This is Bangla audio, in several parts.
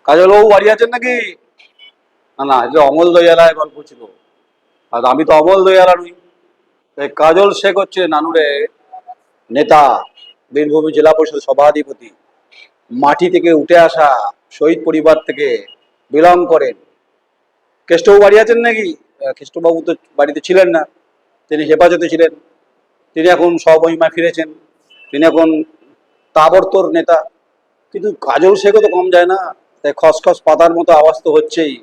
কাজলবাবু বাড়ি আছেন নাকি? না না, এটা অমল দয়ালায় গল্প ছিল। আর আমি তো অমল দয়ালা নই। কাজল শেখ হচ্ছে নানুরে নেতা, বীরভূম জেলা পরিষদ সভাধিপতি, মাটি থেকে উঠে আসা, শহীদ পরিবার থেকে বিলং করেন। কেষ্টবাবু বাড়ি আছেন নাকি? কেষ্টবাবু তো বাড়িতে ছিলেন না, তিনি হেফাজতে ছিলেন। তিনি এখন স্বমহিমায় ফিরেছেন। তিনি এখন তাবড়তোড় নেতা। কিন্তু কাজল শেখও তো কম যায় না। তাই খসখস পাতার মতো আওয়াজ তো হচ্ছেই।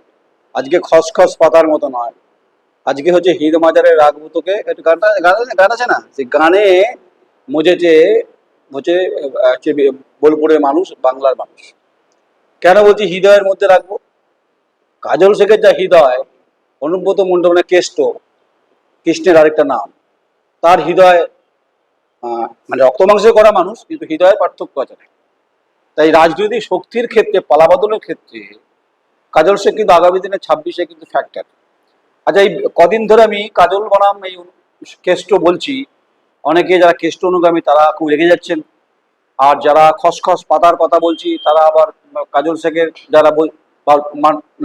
আজকে খসখস পাতার মতো নয়, আজকে হচ্ছে হির মাজারের রাগবুতোকে একটু গানটা গান গান আছে না, সেই গানে মজেছে হচ্ছে হচ্ছে বোলপুরের মানুষ, বাংলার মানুষ। কেন বলছি হৃদয়ের মধ্যে রাখবো? কাজল শেখের যা হৃদয়, অনুব্রত মণ্ডল মানে কেষ্ট, কৃষ্ণের আরেকটা নাম, তার হৃদয় মানে রক্ত মাংসে করা মানুষ, কিন্তু হৃদয়ের পার্থক্য আছে। তাই রাজনৈতিক শক্তির ক্ষেত্রে, পালাবদলের ক্ষেত্রে কাজল শেখ কিন্তু আগামী দিনে 26-এ কিন্তু ফ্যাক্টর। আচ্ছা, এই কদিন ধরে আমি কাজল বনাম এই কেষ্ট বলছি, অনেকে যারা কেষ্ট অনুগামী তারা খুব রেগে যাচ্ছেন, আর যারা খসখস পাতার কথা বলছি তারা আবার কাজল শেখের যারা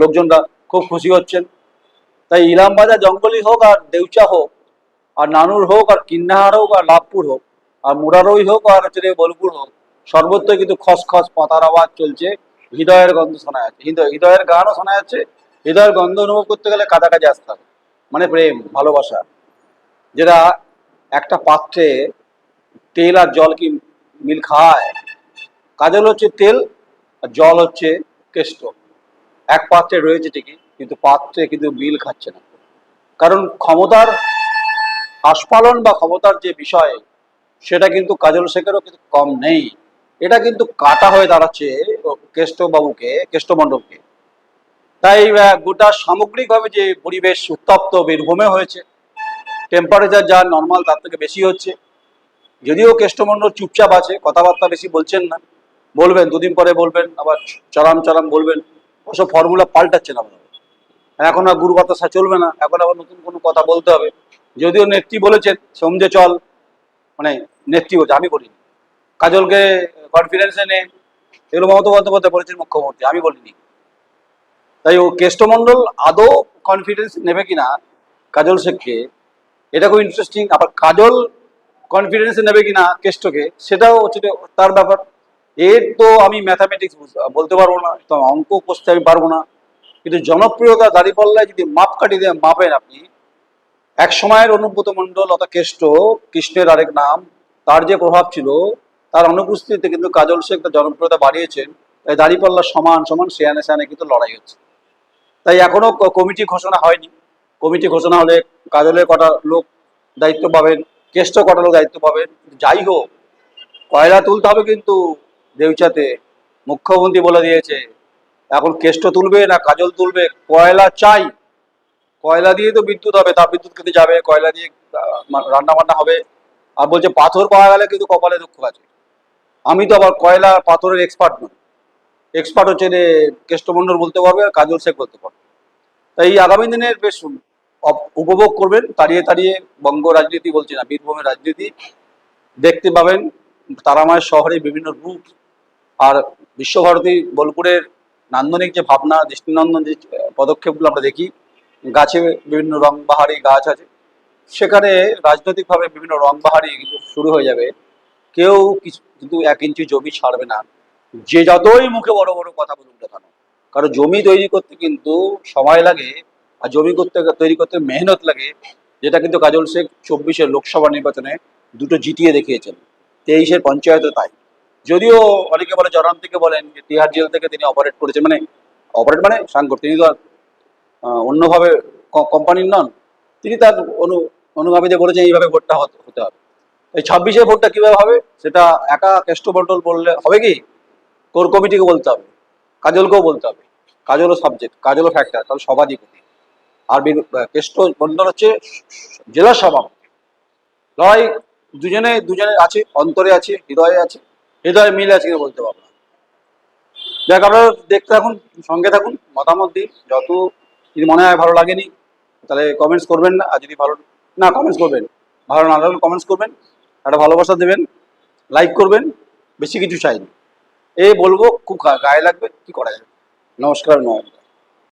লোকজনরা খুব খুশি হচ্ছেন। তাই ইলামবাজার জঙ্গলি হোক আর দেউচা হোক, আর নানুর হোক আর কিন্নাহার হোক আর লাভপুর হোক, আর মুরারই হোক আর হচ্ছে বোলপুর হোক, সর্বত্রই কিন্তু খসখস পাতার আওয়াজ চলছে। হৃদয়ের গন্ধ শোনা যাচ্ছে, হৃদয়ের গানও শোনা যাচ্ছে। হৃদয়ের গন্ধ অনুভব করতে গেলে কাছাকাছি আসতে হবে, মানে প্রেম ভালোবাসা, যেটা একটা পাত্রে তেল আর জল কি মিল খায়? কাজল হচ্ছে তেল আর জল হচ্ছে কেষ্ট। এক পাত্রে রয়েছে ঠিকই, কিন্তু পাত্রে কিন্তু মিল খাচ্ছে না। কারণ ক্ষমতার আস্ফালন বা ক্ষমতার যে বিষয়, সেটা কিন্তু কাজল শেখেরও কিন্তু কম নেই। এটা কিন্তু কাটা হয়ে দাঁড়াচ্ছে কেষ্ট বাবুকে, কেষ্ট মণ্ডলকে। তাই গোটা সামগ্রিকভাবে যে পরিবেশ উত্তপ্ত বীরভূমে হয়েছে, টেম্পারেচার যা নর্মাল তার থেকে বেশি হচ্ছে। যদিও কেষ্টমণ্ডল চুপচাপ আছে, কথাবার্তা বেশি বলছেন না, বলবেন দুদিন পরে বলবেন, আবার চরাম চরাম বলবেন। ওসব ফর্মুলা পাল্টাচ্ছে না। এখন আর গুরু বাতাসা চলবে না, এখন আবার নতুন কোনো কথা বলতে হবে। যদিও নেত্রী বলেছেন সমঝে চল, মানে নেত্রী বলছে, আমি বলিনি। কাজলকে কনফিডেন্সে নে, এগুলো মমতা বন্দ্যোপাধ্যায় বলেছেন, মুখ্যমন্ত্রী, আমি বলিনি। তাই ও কেষ্টমণ্ডল আদৌ কনফিডেন্স নেবে কিনা কাজল শেখকে, এটা খুব ইন্টারেস্টিং। আবার কাজল কনফিডেন্স নেবে কিনা কেষ্টকে, সেটাও হচ্ছে তার ব্যাপার। এর তো আমি ম্যাথামেটিক্স বলতে পারবো না, তো অঙ্ক কষতে আমি পারবো না। কিন্তু জনপ্রিয়তা দাঁড়িপাল্লায় যদি মাপকাঠি দিয়ে মাপেন আপনি, এক সময়ের অনুব্রত মণ্ডল অর্থাৎ কেষ্ট, কৃষ্ণের আরেক নাম, তার যে প্রভাব ছিল, তার অনুপস্থিতিতে কিন্তু কাজল শেখ তার জনপ্রিয়তা বাড়িয়েছেন। তাই দাঁড়িপাল্লা সমান সমান সেয়ানে সেয়ানে কিন্তু লড়াই হচ্ছে। তাই এখনো কমিটি ঘোষণা হয়নি। কমিটি ঘোষণা হলে কাজলের কটা লোক দায়িত্ব পাবেন, কেষ্ট কটা লোক দায়িত্ব পাবেন। যাই হোক, কয়লা তুলতে হবে কিন্তু দেউচাতে। মুখ্যমন্ত্রী বলে দিয়েছে, এখন কেষ্ট তুলবে না কাজল তুলবে, কয়লা চাই। কয়লা দিয়ে তো বিদ্যুৎ হবে, তাপ বিদ্যুৎ খেতে যাবে, কয়লা দিয়ে রান্না বান্না হবে। আর বলছে পাথর পাওয়া গেলে কিন্তু কপালে দুঃখ আছে। আমি তো আবার কয়লা পাথরের এক্সপার্ট নই। এক্সপার্ট হচ্ছে কেষ্টমণ্ডল বলতে পারবে আর কাজল শেখ বলতে পারবে। তাই এই আগামী দিনের বেশ উপভোগ করবেন, তাড়িয়ে তাড়িয়ে বঙ্গ রাজনীতি বলছি না, বীরভূমের রাজনীতি দেখতে পাবেন। তারামায়ের শহরে বিভিন্ন রূপ, আর বিশ্বভারতী বোলপুরের নান্দনিক যে ভাবনা, দৃষ্টিনন্দন যে পদক্ষেপগুলো আমরা দেখি, গাছে বিভিন্ন রংবাহারি গাছ আছে, সেখানে রাজনৈতিকভাবে বিভিন্ন রংবাহারি কিন্তু শুরু হয়ে যাবে। কেউ কিছু কিন্তু 1 ইঞ্চি জমি ছাড়বে না, যে যতই মুখে বড় বড় কথা বলুক না কেন। কারণ জমি তৈরি করতে কিন্তু সময় লাগে, আর জমি তৈরি করতে মেহনত লাগে, যেটা কিন্তু কাজল শেখ 24-এর লোকসভা নির্বাচনে দুটো জিতিয়ে দেখিয়েছেন, 23-এর পঞ্চায়েতে তাই। যদিও অনেকে বলে, জরান থেকে বলেন যে তিহার জেল থেকে তিনি অপারেট করেছেন, মানে অপারেট মানে সাংগঠনিক, তিনি তো আর অন্যভাবে কোম্পানির নন। তিনি তার অনুগামীদের বলেছেন এইভাবে ভোটটা হতে হবে। এই 26-এর ভোটটা কিভাবে হবে সেটা একা কেষ্টমণ্ডল বললে হবে কি? কোর কমিটিকে বলতে হবে, কাজলকেও বলতে হবে। কাজলও সাবজেক্ট, কাজলও ফ্যাক্টর, কারণ সভাধিপতি। আর কেষ্ট মণ্ডল হচ্ছে জেলা সভাপতি। লড়াই দুজনে দুজনে আছে, অন্তরে আছে, হৃদয়ে আছে। হৃদয়ে মিল আছে কিনা বলতে পারবো না। যাক, আপনারা দেখতে থাকুন, সঙ্গে থাকুন, মতামত দিন। যত যদি মনে হয় ভালো লাগেনি তাহলে কমেন্টস করবেন না, আর যদি ভালো না কমেন্টস করবেন, ভালো না লাগলে কমেন্টস করবেন, একটা ভালোবাসা দেবেন, লাইক করবেন, বেশি কিছু চাইনি। এই বলবো, খুব গায়ে লাগবে, কি করা যাবে। নমস্কার নয়।